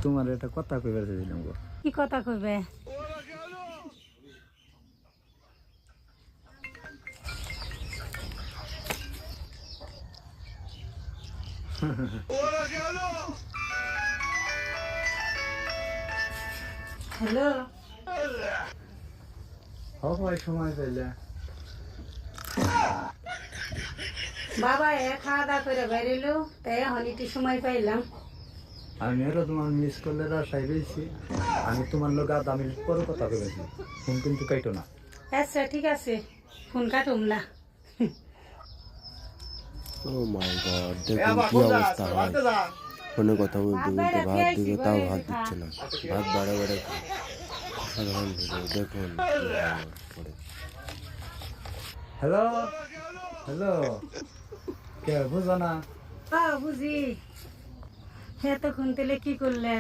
তোমার একটা কথা কইবার চাইছিলাম গো। কি কথা কইবে? হ্যালো ভাই সময় পাইলে বাবা, খাওয়া দাওয়া করে বেরিলো, তাই এখন একটু সময় পাইলাম। আমি আরো তোমার মিস করলে আশায় রয়েছি। আমি তোমার লোক আধা মিনিট পরে কথা কইছি, ফোন কিন্তু কাইটো না। আচ্ছা ঠিক আছে, ফোন কাটুম না। ও মাই গড, দেখুন কি অবস্থা হয়। ফোনে কথা বলতে বলতে ভাত দিবে, তাও ভাত দিচ্ছে না। ভাত বাড়ে বাড়ে খায়। সাধারণ ভিডিও দেখুন পরে। হ্যালো হ্যালো, কে বুঝো না? বুঝি, এতক্ষণ তেলে কি করলে?